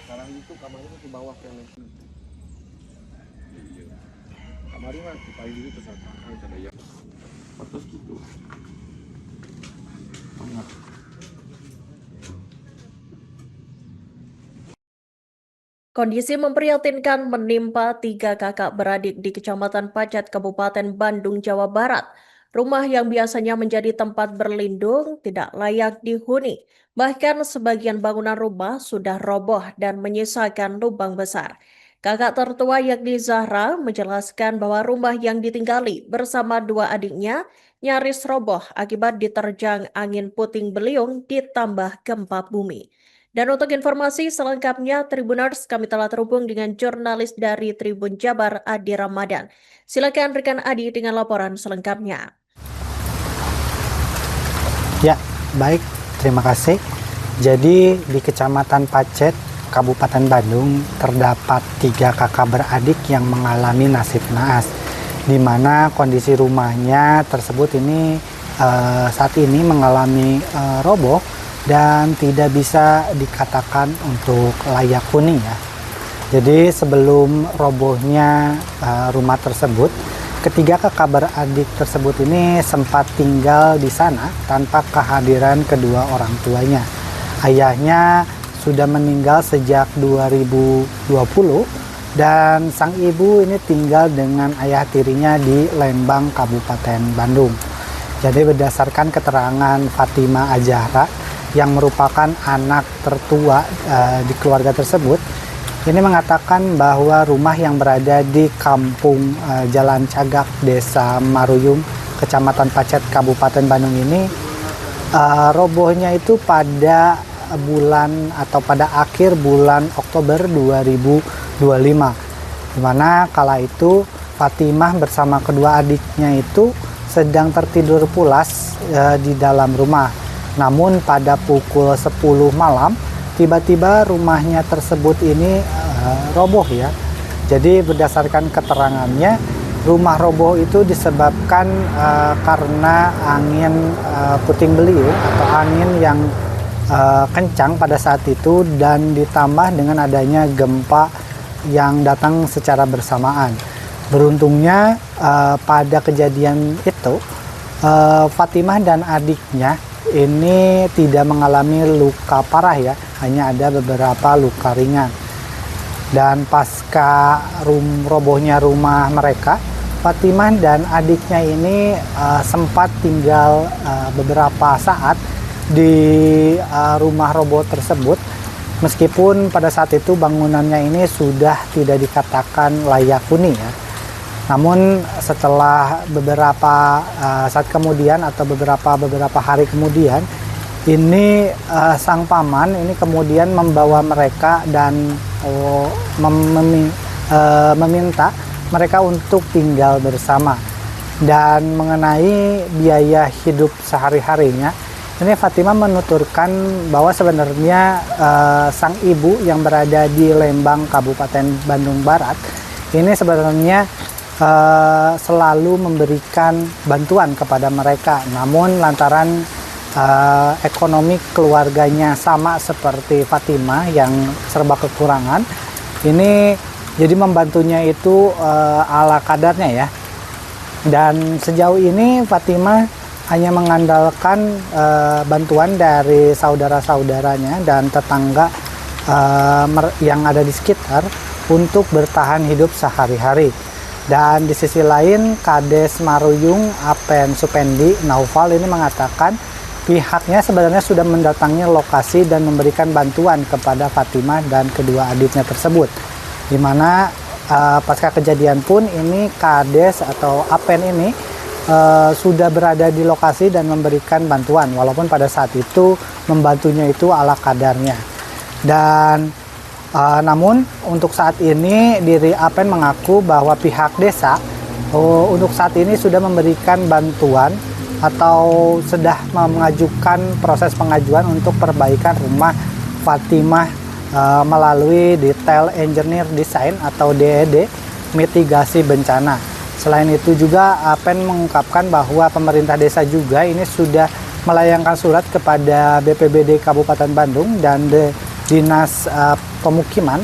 Sekarang itu kamarnya ke bawah yang nanti. Iya. Kamarnya mah di paling dulu terus ada yang terus gitu. Banyak. Kondisi memprihatinkan menimpa 3 kakak beradik di Kecamatan Pacet, Kabupaten Bandung, Jawa Barat. Rumah yang biasanya menjadi tempat berlindung tidak layak dihuni. Bahkan sebagian bangunan rumah sudah roboh dan menyisakan lubang besar. Kakak tertua yakni Zahra menjelaskan bahwa rumah yang ditinggali bersama 2 adiknya nyaris roboh akibat diterjang angin puting beliung ditambah gempa bumi. Dan untuk informasi selengkapnya, Tribuners, kami telah terhubung dengan jurnalis dari Tribun Jabar, Adi Ramadan. Silakan rekan Adi dengan laporan selengkapnya. Ya, baik. Terima kasih. Jadi di Kecamatan Pacet, Kabupaten Bandung, terdapat 3 kakak beradik yang mengalami nasib naas, di mana kondisi rumahnya tersebut ini saat ini mengalami roboh dan tidak bisa dikatakan untuk layak huni ya. Jadi sebelum robohnya rumah tersebut, ketiga kakak beradik tersebut ini sempat tinggal di sana tanpa kehadiran kedua orang tuanya. Ayahnya sudah meninggal sejak 2020 dan sang ibu ini tinggal dengan ayah tirinya di Lembang, Kabupaten Bandung. Jadi berdasarkan keterangan Fatimah Azahra yang merupakan anak tertua di keluarga tersebut, ini mengatakan bahwa rumah yang berada di Kampung Jalan Cagak, Desa Maruyung, Kecamatan Pacet, Kabupaten Bandung ini robohnya itu pada bulan atau pada akhir bulan Oktober 2025, di mana kala itu Fatimah bersama kedua adiknya itu sedang tertidur pulas di dalam rumah. Namun pada pukul 10 malam tiba-tiba rumahnya tersebut ini roboh ya. Jadi berdasarkan keterangannya, rumah roboh itu disebabkan karena angin puting beliung atau angin yang kencang pada saat itu dan ditambah dengan adanya gempa yang datang secara bersamaan. Beruntungnya pada kejadian itu Fatimah dan adiknya ini tidak mengalami luka parah ya, hanya ada beberapa luka ringan. Dan pasca robohnya rumah mereka, Fatimah dan adiknya ini sempat tinggal beberapa saat di rumah roboh tersebut, meskipun pada saat itu bangunannya ini sudah tidak dikatakan layak huni ya. Namun setelah beberapa saat kemudian atau beberapa hari kemudian, ini sang paman ini kemudian membawa mereka dan meminta mereka untuk tinggal bersama. Dan mengenai biaya hidup sehari-harinya, ini Fatimah menuturkan bahwa sebenarnya sang ibu yang berada di Lembang, Kabupaten Bandung Barat, ini sebenarnya selalu memberikan bantuan kepada mereka. Namun lantaran ekonomi keluarganya sama seperti Fatimah yang serba kekurangan, ini jadi membantunya itu ala kadarnya ya. Dan sejauh ini Fatimah hanya mengandalkan bantuan dari saudara-saudaranya dan tetangga yang ada di sekitar untuk bertahan hidup sehari-hari. Dan di sisi lain, Kades Maruyung Apen Supendi Naufal ini mengatakan pihaknya sebenarnya sudah mendatangi lokasi dan memberikan bantuan kepada Fatimah dan kedua adiknya tersebut. Di mana pasca kejadian pun ini Kades atau Apen ini sudah berada di lokasi dan memberikan bantuan, walaupun pada saat itu membantunya itu ala kadarnya. Dan namun untuk saat ini diri Apen mengaku bahwa pihak desa untuk saat ini sudah memberikan bantuan atau sudah mengajukan proses pengajuan untuk perbaikan rumah Fatimah melalui Detail Engineer Design atau DED mitigasi bencana. Selain itu juga Apen mengungkapkan bahwa pemerintah desa juga ini sudah melayangkan surat kepada BPBD Kabupaten Bandung dan Dinas Pemukiman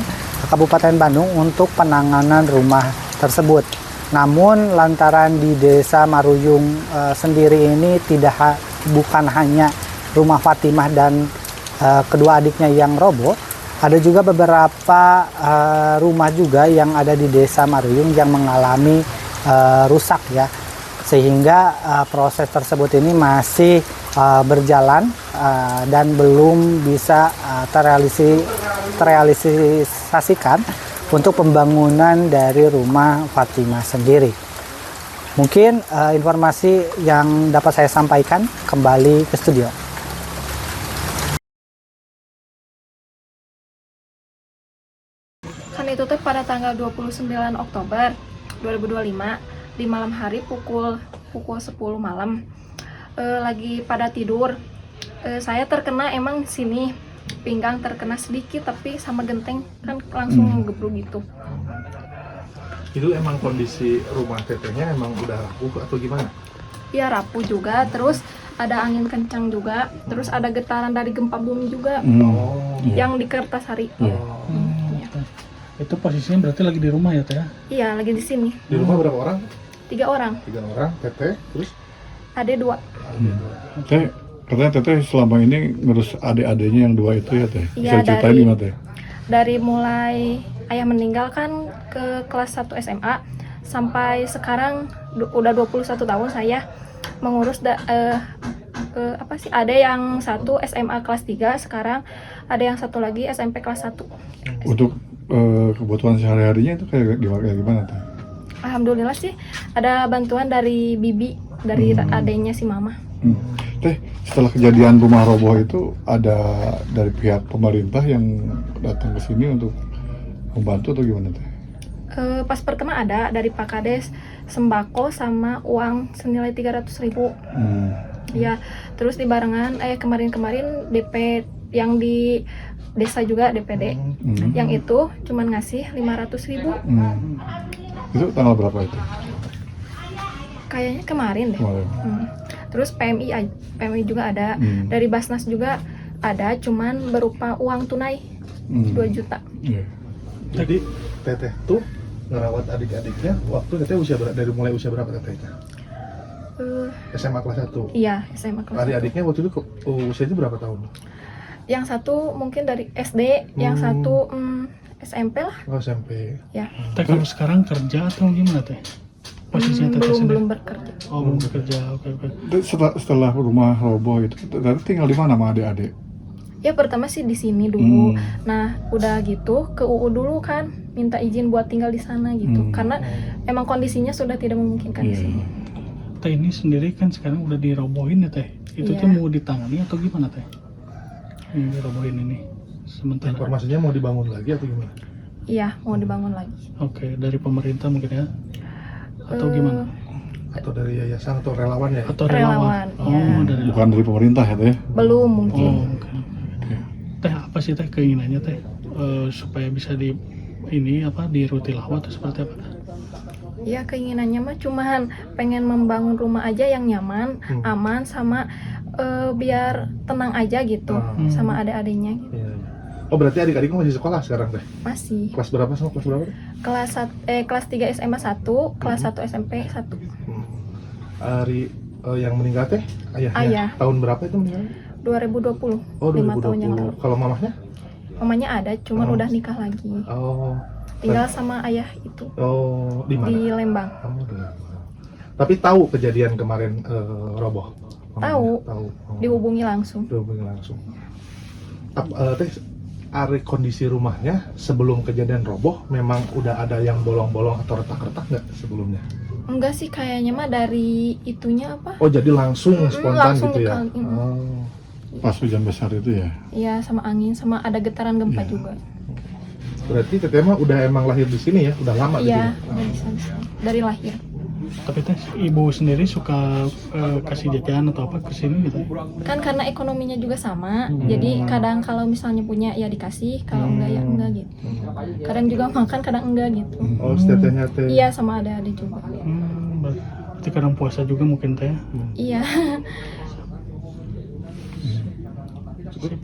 Kabupaten Bandung untuk penanganan rumah tersebut. Namun lantaran di Desa Maruyung sendiri ini bukan hanya rumah Fatimah dan kedua adiknya yang roboh, ada juga beberapa rumah juga yang ada di Desa Maruyung yang mengalami rusak ya, sehingga proses tersebut ini masih berjalan dan belum bisa terrealisasikan untuk pembangunan dari rumah Fatimah sendiri. Mungkin informasi yang dapat saya sampaikan, kembali ke studio. Kan itu teh pada tanggal 29 Oktober 2025 di malam hari pukul 10 malam, lagi pada tidur, saya terkena emang sini pinggang terkena sedikit, tapi sama genteng kan langsung gebruk gitu. Itu emang kondisi rumah tetehnya emang udah rapuh atau gimana? Ya rapuh juga, terus ada angin kencang juga, terus ada getaran dari gempa bumi juga yang di Kertasari. Iya. Itu posisinya berarti lagi di rumah ya Teh? Iya, lagi di sini. Di rumah berapa orang? 3 orang, 3 orang, teteh, terus? ada 2. Teh, katanya Teteh selama ini ngurus adik-adiknya yang 2 itu ya Teh? Iya, Bisa ceritain gimana Teh? Dari mulai ayah meninggal kan ke kelas 1 SMA sampai sekarang udah 21 tahun saya mengurus ada yang satu SMA kelas 3 sekarang, ada yang satu lagi SMP kelas 1. Untuk kebutuhan sehari-harinya itu kayak gimana Teh? Alhamdulillah sih ada bantuan dari bibi, dari adanya si mama. Teh, setelah kejadian rumah roboh itu ada dari pihak pemerintah yang datang ke sini untuk membantu atau gimana Teh? Pas pertama ada dari Pak Kades sembako sama uang senilai 300.000. Ya, terus di barengan kemarin-kemarin DP yang di desa juga DPD. Yang itu cuman ngasih 500.000. Itu tanggal berapa itu? Kayaknya kemarin deh. Terus PMI juga ada, dari Basnas juga ada, cuman berupa uang tunai 2 juta. Iya. Jadi teteh tuh ngerawat adik-adiknya waktu teteh dari mulai usia berapa tetehnya? SMA kelas 1? Iya, SMA kelas 1. Adik-adiknya waktu itu usianya berapa tahun? Yang satu mungkin dari SD, yang satu SMP lah. Oh, SMP. Ya, Teh kalau sekarang kerja atau gimana Teh? Posisinya Teteh sendiri? belum bekerja. Oh, belum bekerja, oke. Teh, setelah rumah roboh itu, Teteh tinggal di mana sama adik-adik? Ya pertama sih di sini dulu. Nah, udah gitu ke UU dulu kan, minta izin buat tinggal di sana gitu. Karena emang kondisinya sudah tidak memungkinkan di sini. Teh ini sendiri kan sekarang udah dirobohin ya Teh. Itu Iya. tuh mau ditangani atau gimana Teh? Ini dirobohin ini sementara. Informasinya mau dibangun lagi atau gimana? Iya, mau dibangun lagi. Oke, dari pemerintah mungkin ya? Atau gimana? Atau dari yayasan atau relawan ya? Atau relawan? Relawan, ya. Dari Bukan dari pemerintah ya Teh? Belum mungkin. Oh, oke. Teh apa sih Teh keinginannya Teh supaya bisa diruti lawat atau seperti apa Teh? Ya keinginannya mah cuman pengen membangun rumah aja yang nyaman, aman, sama biar tenang aja gitu sama adik-adiknya gitu. Iya. Oh, berarti adik-adikmu masih sekolah sekarang teh? Masih. Kelas berapa sama kelas berapa? Kelas 3 SMA 1, kelas 1 SMP 1. Hari yang meninggal teh ayahnya. Ayah. Tahun berapa itu meninggal? 2020. Oh, 5 tahun yang 2020. lalu. Kalau mamahnya? Mamanya ada, cuman udah nikah lagi. Oh. Tinggal sama ayah itu Oh, di mana? di Lembang. Kamu di Lembang. Tapi tahu kejadian kemarin roboh? Tahu. Tahu. Oh. Dihubungi langsung. Dihubungi langsung. Teh, kondisi rumahnya sebelum kejadian roboh memang udah ada yang bolong-bolong atau retak-retak nggak sebelumnya? Enggak sih, kayaknya mah dari itunya apa? Oh, jadi langsung spontan langsung gitu ya? dikali. Oh. Pas hujan besar itu ya? Iya, sama angin, sama ada getaran gempa Iya. juga. Berarti teteh mah udah emang lahir di sini ya? Udah lama di Iya, sini? dari sana, dari lahir. Tapi Teh ibu sendiri suka kasih jajan atau apa ke sini gitu? Kan karena ekonominya juga sama, jadi kadang kalau misalnya punya ya dikasih, kalau enggak ya enggak gitu. Kadang juga makan, kadang enggak gitu. Oh, tetehnya teh. Iya, sama adik-adik juga. Berarti kadang puasa juga mungkin Teh? Iya.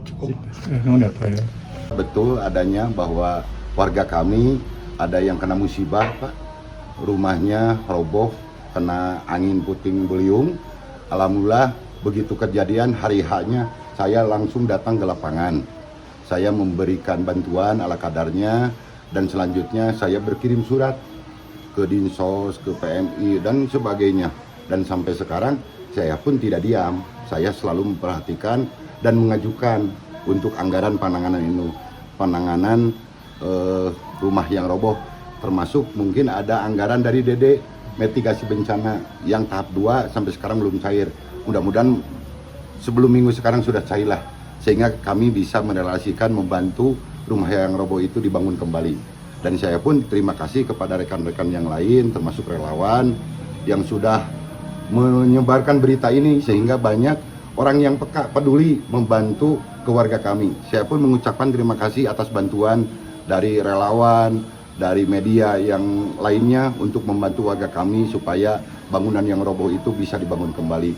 Cukup. Emang lihat ya. Betul adanya bahwa warga kami ada yang kena musibah, Pak. Rumahnya roboh kena angin puting beliung. Alhamdulillah begitu kejadian hari H-nya saya langsung datang ke lapangan. Saya memberikan bantuan ala kadarnya dan selanjutnya saya berkirim surat ke Dinsos, ke PMI dan sebagainya. Dan sampai sekarang saya pun tidak diam. Saya selalu memperhatikan dan mengajukan untuk anggaran penanganan rumah yang roboh, termasuk mungkin ada anggaran dari DD mitigasi bencana yang tahap 2 sampai sekarang belum cair. Mudah-mudahan sebelum minggu sekarang sudah cair lah, sehingga kami bisa merelasikan membantu rumah yang roboh itu dibangun kembali. Dan saya pun terima kasih kepada rekan-rekan yang lain termasuk relawan yang sudah menyebarkan berita ini sehingga banyak orang yang peka peduli membantu keluarga kami. Saya pun mengucapkan terima kasih atas bantuan dari relawan, dari media yang lainnya untuk membantu warga kami supaya bangunan yang roboh itu bisa dibangun kembali.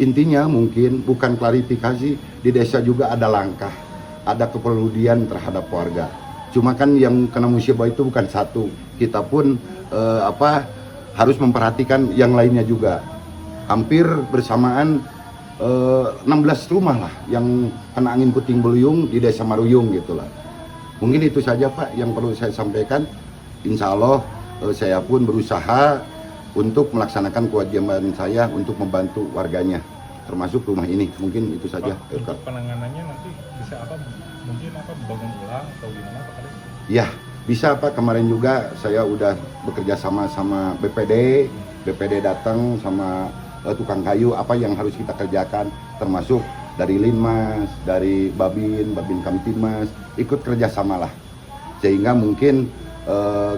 Intinya mungkin bukan klarifikasi, di desa juga ada langkah, ada kepedulian terhadap warga. Cuma kan yang kena musibah itu bukan satu, kita pun harus memperhatikan yang lainnya juga. Hampir bersamaan 16 rumah lah yang kena angin puting beliung di Desa Maruyung gitulah. Mungkin itu saja Pak yang perlu saya sampaikan. Insya Allah saya pun berusaha untuk melaksanakan kewajiban saya untuk membantu warganya, termasuk rumah ini. Mungkin itu saja. Pak, untuk penanganannya nanti bisa mungkin bangun ulang atau gimana Pak? Ya, bisa Pak. Kemarin juga saya udah bekerja sama BPD datang sama tukang kayu apa yang harus kita kerjakan, termasuk dari Linmas, dari Babin Kamtibmas, ikut kerjasamalah sehingga mungkin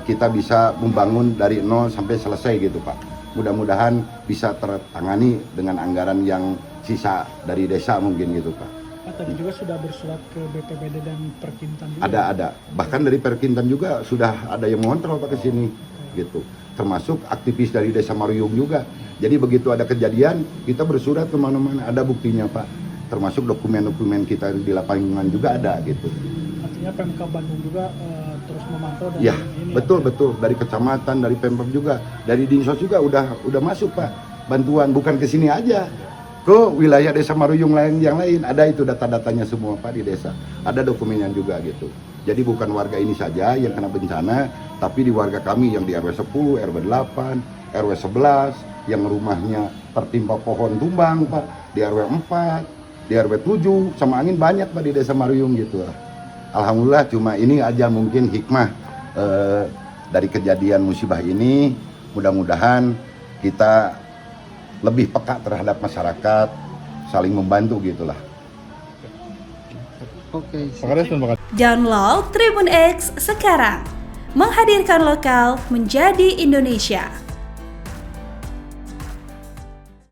kita bisa membangun dari nol sampai selesai gitu Pak. Mudah-mudahan bisa tertangani dengan anggaran yang sisa dari desa mungkin gitu Pak. Tadi juga sudah bersurat ke BPBD dan Perkintan juga. Ada. Bahkan dari Perkintan juga sudah ada yang mengontrol Pak ke sini gitu. Termasuk aktivis dari Desa Maruyung juga. Jadi begitu ada kejadian, kita bersurat kemana-mana, ada buktinya Pak. Termasuk dokumen-dokumen kita di lapangan juga ada gitu. Artinya Pemkab Bandung juga terus memantau dan Ya, betul. Dari kecamatan, dari Pemprov juga, dari Dinsos juga udah masuk Pak. Bantuan bukan ke sini aja. Ke wilayah Desa Maruyung yang lain ada itu data-datanya semua Pak di desa. Ada dokumennya juga gitu. Jadi bukan warga ini saja yang kena bencana, tapi di warga kami yang di RW 10, RW 8, RW 11 yang rumahnya tertimpa pohon tumbang Pak, di RW 4, di RW 7 sama angin banyak Pak di Desa Maruyung gitu. Alhamdulillah cuma ini aja mungkin hikmah dari kejadian musibah ini. Mudah-mudahan kita lebih peka terhadap masyarakat, saling membantu gitulah. Oke. Download Tribun X sekarang, menghadirkan lokal menjadi Indonesia.